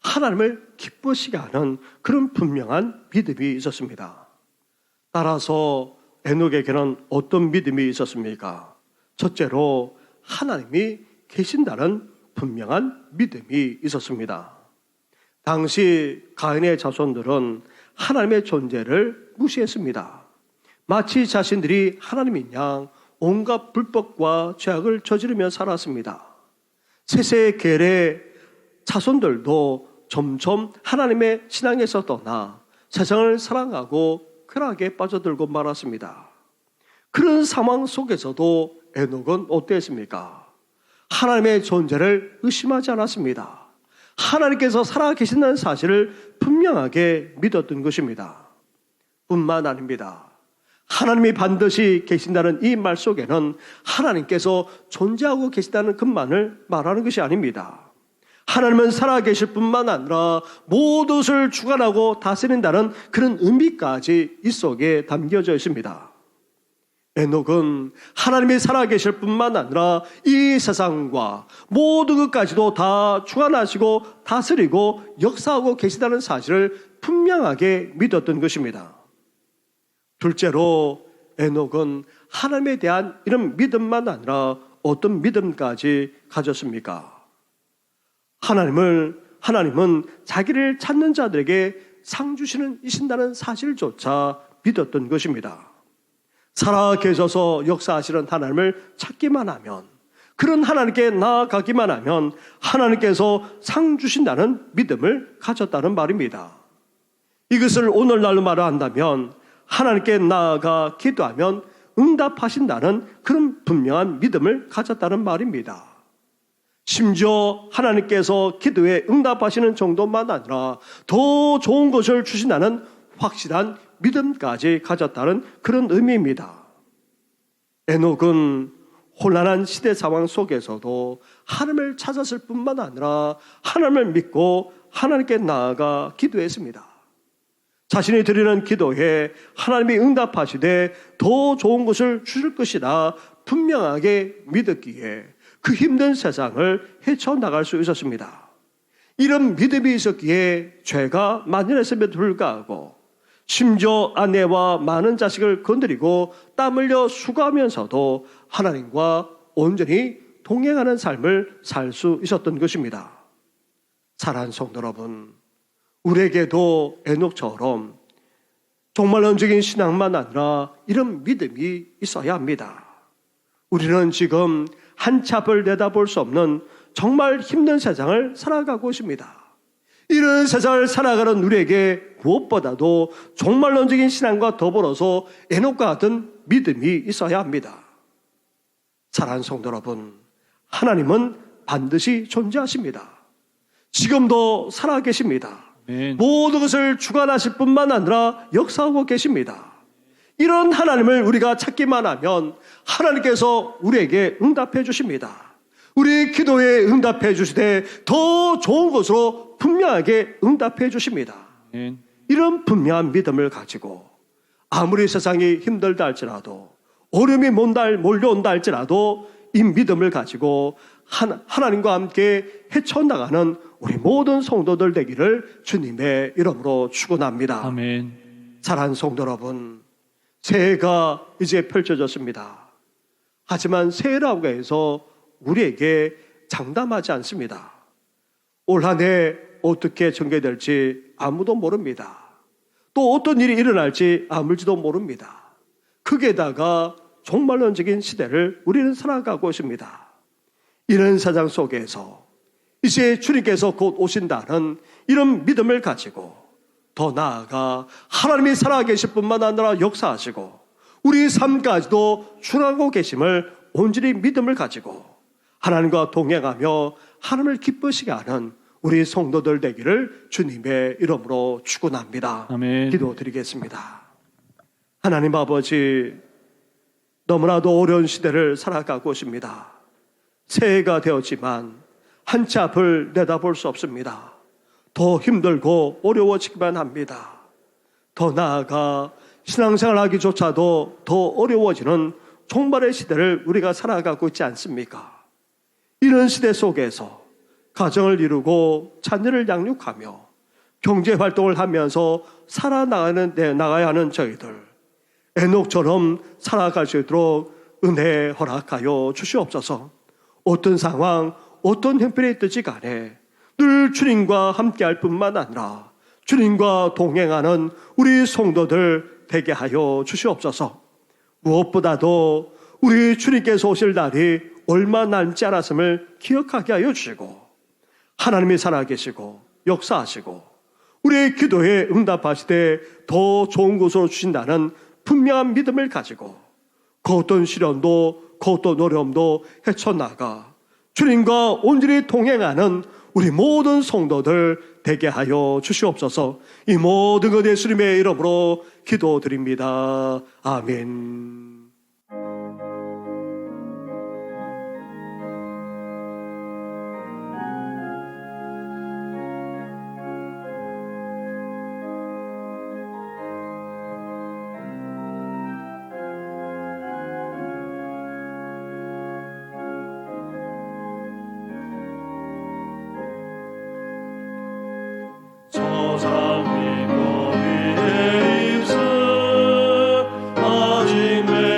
하나님을 기쁘시게 하는 그런 분명한 믿음이 있었습니다. 따라서 에녹에게는 어떤 믿음이 있었습니까? 첫째로 하나님이 계신다는 분명한 믿음이 있었습니다. 당시 가인의 자손들은 하나님의 존재를 무시했습니다. 마치 자신들이 하나님인 양 온갖 불법과 죄악을 저지르며 살았습니다. 셋의 계의 자손들도 점점 하나님의 신앙에서 떠나 세상을 사랑하고 쾌락에 빠져들고 말았습니다. 그런 상황 속에서도 에녹은 어땠습니까? 하나님의 존재를 의심하지 않았습니다. 하나님께서 살아계신다는 사실을 분명하게 믿었던 것입니다. 뿐만 아닙니다. 하나님이 반드시 계신다는 이 말 속에는 하나님께서 존재하고 계시다는 것만을 말하는 것이 아닙니다. 하나님은 살아계실 뿐만 아니라 모든 것을 주관하고 다스린다는 그런 의미까지 이 속에 담겨져 있습니다. 에녹은 하나님이 살아계실 뿐만 아니라 이 세상과 모든 것까지도 다 주관하시고 다스리고 역사하고 계시다는 사실을 분명하게 믿었던 것입니다. 둘째로 에녹은 하나님에 대한 이런 믿음만 아니라 어떤 믿음까지 가졌습니까? 하나님은 자기를 찾는 자들에게 상 주시는 이신다는 사실조차 믿었던 것입니다. 살아계셔서 역사하시는 하나님을 찾기만 하면, 그런 하나님께 나아가기만 하면 하나님께서 상 주신다는 믿음을 가졌다는 말입니다. 이것을 오늘날로 말한다면 하나님께 나아가 기도하면 응답하신다는 그런 분명한 믿음을 가졌다는 말입니다. 심지어 하나님께서 기도에 응답하시는 정도만 아니라 더 좋은 것을 주신다는 확실한 믿음까지 가졌다는 그런 의미입니다. 에녹은 혼란한 시대 상황 속에서도 하나님을 찾았을 뿐만 아니라 하나님을 믿고 하나님께 나아가 기도했습니다. 자신이 드리는 기도에 하나님이 응답하시되 더 좋은 것을 주실 것이다 분명하게 믿었기에 그 힘든 세상을 헤쳐나갈 수 있었습니다. 이런 믿음이 있었기에 죄가 만연했음에도 불구하고 심지어 아내와 많은 자식을 건드리고 땀 흘려 수고하면서도 하나님과 온전히 동행하는 삶을 살 수 있었던 것입니다. 사랑하는 성도 여러분, 우리에게도 에녹처럼 정말 영적인 신앙만 아니라 이런 믿음이 있어야 합니다. 우리는 지금 한치 앞을 내다볼 수 없는 정말 힘든 세상을 살아가고 있습니다. 이런 세상을 살아가는 우리에게 무엇보다도 정말 영적인 신앙과 더불어서 에녹과 같은 믿음이 있어야 합니다. 사랑하는 성도 여러분, 하나님은 반드시 존재하십니다. 지금도 살아계십니다. 모든 것을 주관하실 뿐만 아니라 역사하고 계십니다. 이런 하나님을 우리가 찾기만 하면 하나님께서 우리에게 응답해 주십니다. 우리 기도에 응답해 주시되 더 좋은 것으로 분명하게 응답해 주십니다. 이런 분명한 믿음을 가지고 아무리 세상이 힘들다 할지라도 어려움이 몰려온다 할지라도 이 믿음을 가지고 하나님과 함께 헤쳐나가는 우리 모든 성도들 되기를 주님의 이름으로 축원합니다. 아멘. 사랑하는 성도 여러분, 새해가 이제 펼쳐졌습니다. 하지만 새해라고 해서 우리에게 장담하지 않습니다. 올 한 해 어떻게 전개될지 아무도 모릅니다. 또 어떤 일이 일어날지 아물지도 모릅니다. 거기에다가 종말론적인 시대를 우리는 살아가고 있습니다. 이런 세상 속에서 이제 주님께서 곧 오신다는 이런 믿음을 가지고 더 나아가 하나님이 살아계실 뿐만 아니라 역사하시고 우리 삶까지도 충하고 계심을 온전히 믿음을 가지고 하나님과 동행하며 하나님을 기쁘시게 하는 우리 성도들 되기를 주님의 이름으로 축원합니다. 아멘. 기도드리겠습니다. 하나님 아버지, 너무나도 어려운 시대를 살아가고 있습니다. 새해가 되었지만 한치 앞을 내다볼 수 없습니다. 더 힘들고 어려워지기만 합니다. 더 나아가 신앙생활 하기조차도 더 어려워지는 종말의 시대를 우리가 살아가고 있지 않습니까? 이런 시대 속에서 가정을 이루고 자녀를 양육하며 경제활동을 하면서 나가야 하는 저희들, 에녹처럼 살아갈 수 있도록 은혜 허락하여 주시옵소서. 어떤 상황, 어떤 형편에 있든지 간에 늘 주님과 함께할 뿐만 아니라 주님과 동행하는 우리 성도들 되게 하여 주시옵소서. 무엇보다도 우리 주님께서 오실 날이 얼마 남지 않았음을 기억하게 하여 주시고 하나님이 살아계시고 역사하시고 우리의 기도에 응답하시되 더 좋은 곳으로 주신다는 분명한 믿음을 가지고 그 어떤 시련도 그 어떤 어려움도 헤쳐나가 주님과 온전히 동행하는 우리 모든 성도들 되게 하여 주시옵소서. 이 모든 것 예수님의 이름으로 기도드립니다. 아멘. 저산 믿고 위에 입술 아직 내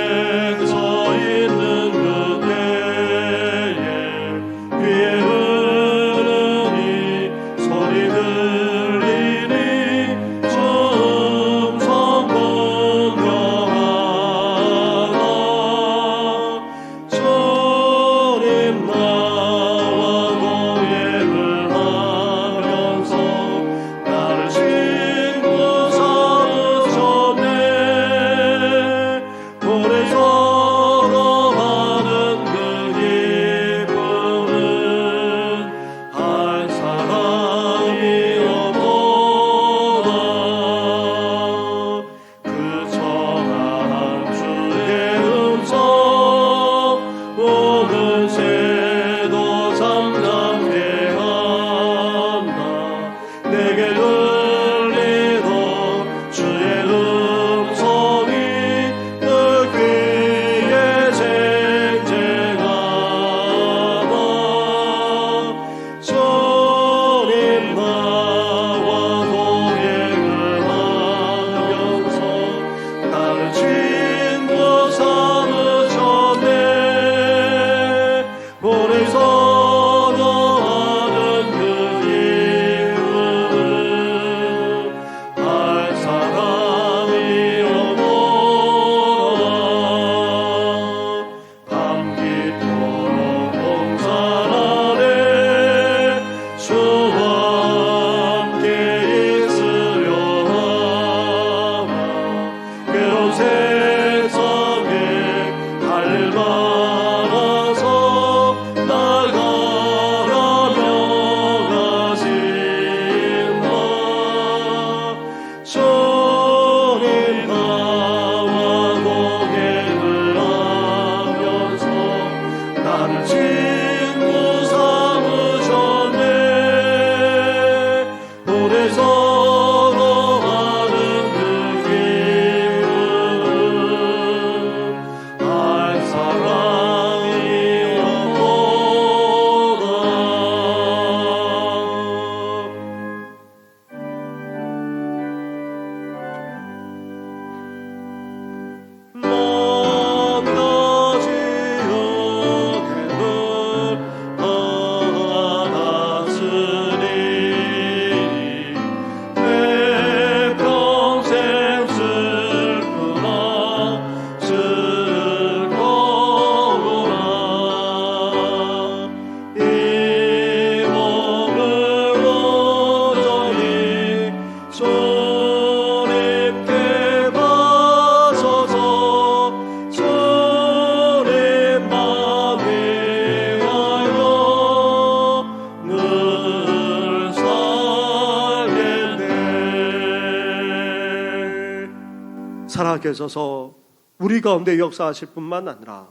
하나님께서 우리 가운데 역사하실 뿐만 아니라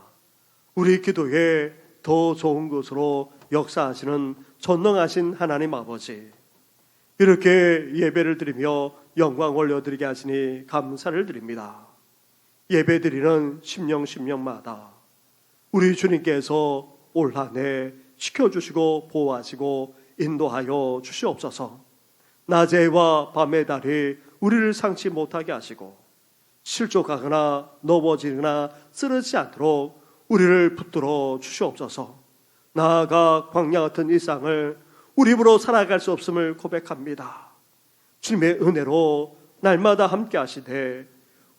우리 기도에 더 좋은 것으로 역사하시는 전능하신 하나님 아버지, 이렇게 예배를 드리며 영광 올려드리게 하시니 감사를 드립니다. 예배 드리는 심령마다 우리 주님께서 올 한 해 지켜주시고 보호하시고 인도하여 주시옵소서. 낮에와 밤의 달이 우리를 상치 못하게 하시고 실족하거나 넘어지거나 쓰러지지 않도록 우리를 붙들어 주시옵소서. 나아가 광야 같은 일상을 우리 입으로 살아갈 수 없음을 고백합니다. 주님의 은혜로 날마다 함께 하시되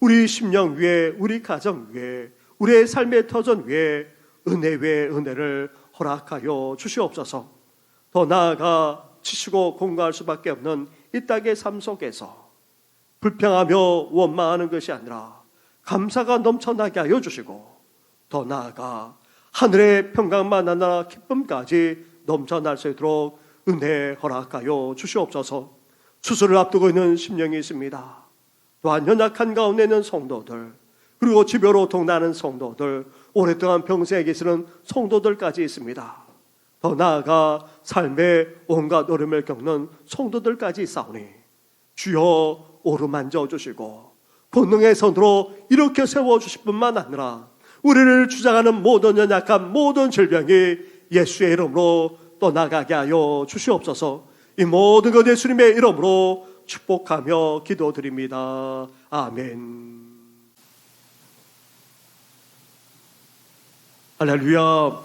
우리 심령 위에, 우리 가정 위에, 우리의 삶의 터전 위에 은혜 위에 은혜를 허락하여 주시옵소서. 더 나아가 지치고 공고할 수밖에 없는 이 땅의 삶 속에서 불평하며 원망하는 것이 아니라 감사가 넘쳐나게 하여 주시고, 더 나아가 하늘의 평강만 아니라 기쁨까지 넘쳐날 수 있도록 은혜 허락하여 주시옵소서. 추수를 앞두고 있는 심령이 있습니다. 또한 연약한 가운데 있는 성도들, 그리고 집요로 통나는 성도들, 오랫동안 병세에 계시는 성도들까지 있습니다. 더 나아가 삶의 온갖 어려움을 겪는 성도들까지 있사오니 주여 오르만져 주시고 권능의 손으로 이렇게 세워주실 뿐만 아니라 우리를 주장하는 모든 연약한 모든 질병이 예수의 이름으로 떠나가게 하여 주시옵소서. 이 모든 것 예수님의 이름으로 축복하며 기도드립니다. 아멘. 할렐루야.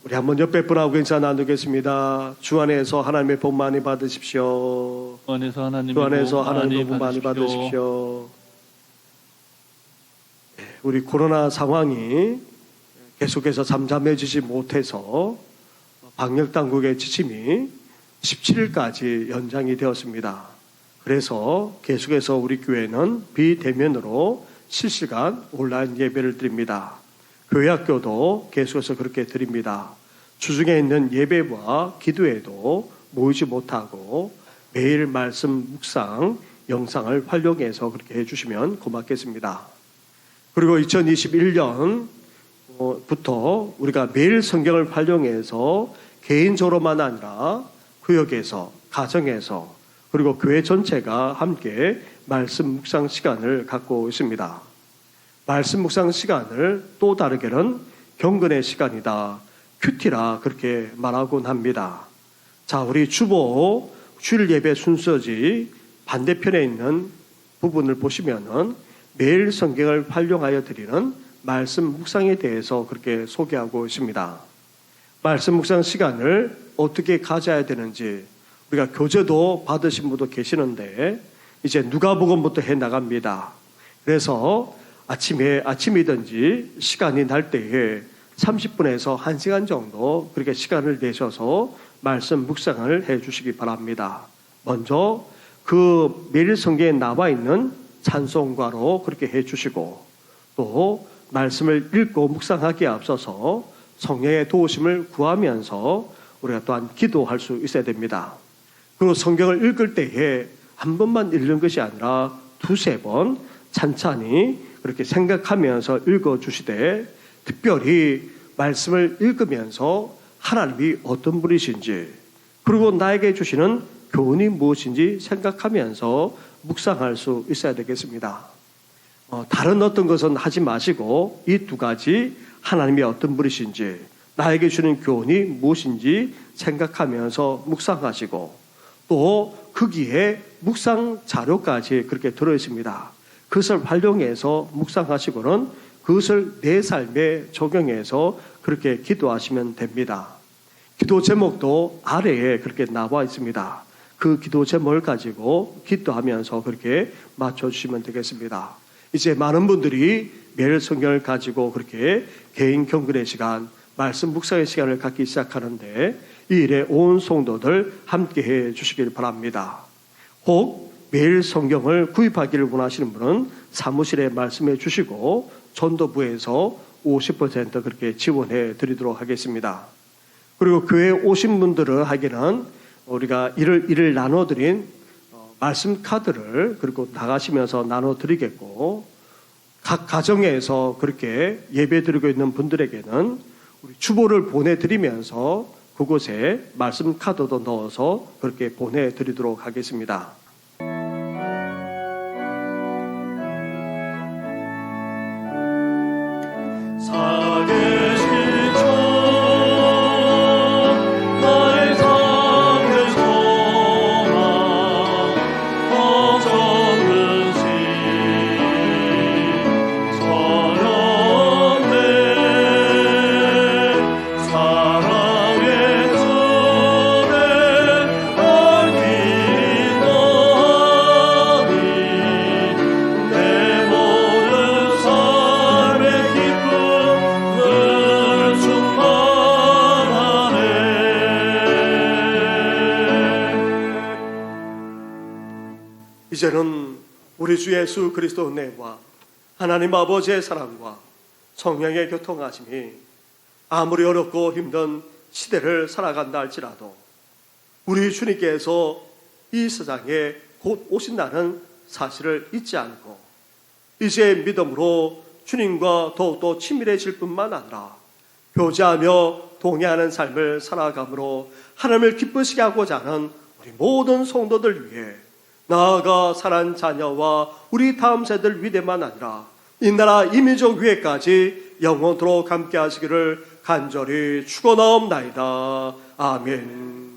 우리 한번 옆에 분하고 인사 나누겠습니다. 주 안에서 하나님의 복 많이 받으십시오. 주 안에서 하나님의 주 안에서 복 하나님의 복 많이 받으십시오. 우리 코로나 상황이 계속해서 잠잠해지지 못해서 방역당국의 지침이 17일까지 연장이 되었습니다. 그래서 계속해서 우리 교회는 비대면으로 실시간 온라인 예배를 드립니다. 교회학교도 계속해서 그렇게 드립니다. 주중에 있는 예배와 기도에도 모이지 못하고 매일 말씀 묵상 영상을 활용해서 그렇게 해주시면 고맙겠습니다. 그리고 2021년부터 우리가 매일 성경을 활용해서 개인적으로만 아니라 구역에서, 가정에서, 그리고 교회 전체가 함께 말씀 묵상 시간을 갖고 있습니다. 말씀 묵상 시간을 또 다르게는 경건의 시간이다, 큐티라 그렇게 말하곤 합니다. 자, 우리 주보 주일 예배 순서지 반대편에 있는 부분을 보시면은 매일 성경을 활용하여 드리는 말씀 묵상에 대해서 그렇게 소개하고 있습니다. 말씀 묵상 시간을 어떻게 가져야 되는지 우리가 교재도 받으신 분도 계시는데 이제 누가복음부터 해 나갑니다. 그래서 아침이든지 시간이 날 때에 30분에서 1시간 정도 그렇게 시간을 내셔서 말씀 묵상을 해 주시기 바랍니다. 먼저 그 매일 성경에 나와 있는 찬송가로 그렇게 해 주시고, 또 말씀을 읽고 묵상하기에 앞서서 성령의 도우심을 구하면서 우리가 또한 기도할 수 있어야 됩니다. 그리고 성경을 읽을 때에 한 번만 읽는 것이 아니라 두세 번 찬찬히 그렇게 생각하면서 읽어주시되, 특별히 말씀을 읽으면서 하나님이 어떤 분이신지, 그리고 나에게 주시는 교훈이 무엇인지 생각하면서 묵상할 수 있어야 되겠습니다. 다른 어떤 것은 하지 마시고 이 두 가지, 하나님이 어떤 분이신지, 나에게 주는 교훈이 무엇인지 생각하면서 묵상하시고, 또 거기에 묵상 자료까지 그렇게 들어있습니다. 그것을 활용해서 묵상하시고는 그것을 내 삶에 적용해서 그렇게 기도하시면 됩니다. 기도 제목도 아래에 그렇게 나와 있습니다. 그 기도 제목을 가지고 기도하면서 그렇게 맞춰주시면 되겠습니다. 이제 많은 분들이 매일 성경을 가지고 그렇게 개인 경건의 시간, 말씀 묵상의 시간을 갖기 시작하는데 이 일에 온 성도들 함께 해 주시길 바랍니다. 혹 매일 성경을 구입하기를 원하시는 분은 사무실에 말씀해 주시고 전도부에서 50% 그렇게 지원해 드리도록 하겠습니다. 그리고 교회에 오신 분들을 하기는 우리가 일을 나눠드린 말씀 카드를 그리고 나가시면서 나눠드리겠고, 각 가정에서 그렇게 예배드리고 있는 분들에게는 우리 주보를 보내드리면서 그곳에 말씀 카드도 넣어서 그렇게 보내드리도록 하겠습니다. 살아계신 주 나의 삶의 소망 걱정은 시 서렸네 사랑의 주에 얽힌 너니 내 모든 삶의 기쁨을 충만하네. 이제는 우리 주 예수 그리스도 은혜와 하나님 아버지의 사랑과 성령의 교통하심이 아무리 어렵고 힘든 시대를 살아간다 할지라도 우리 주님께서 이 세상에 곧 오신다는 사실을 잊지 않고 이제 믿음으로 주님과 더욱더 친밀해질 뿐만 아니라 교제하며 동행하는 삶을 살아감으로 하나님을 기쁘시게 하고자 하는 우리 모든 성도들 위해 나아가 사랑하는 자녀와 우리 다음 세대들 위대만 아니라 이 나라 이민족 위에까지 영원토록 함께 하시기를 간절히 축원하옵나이다. 아멘.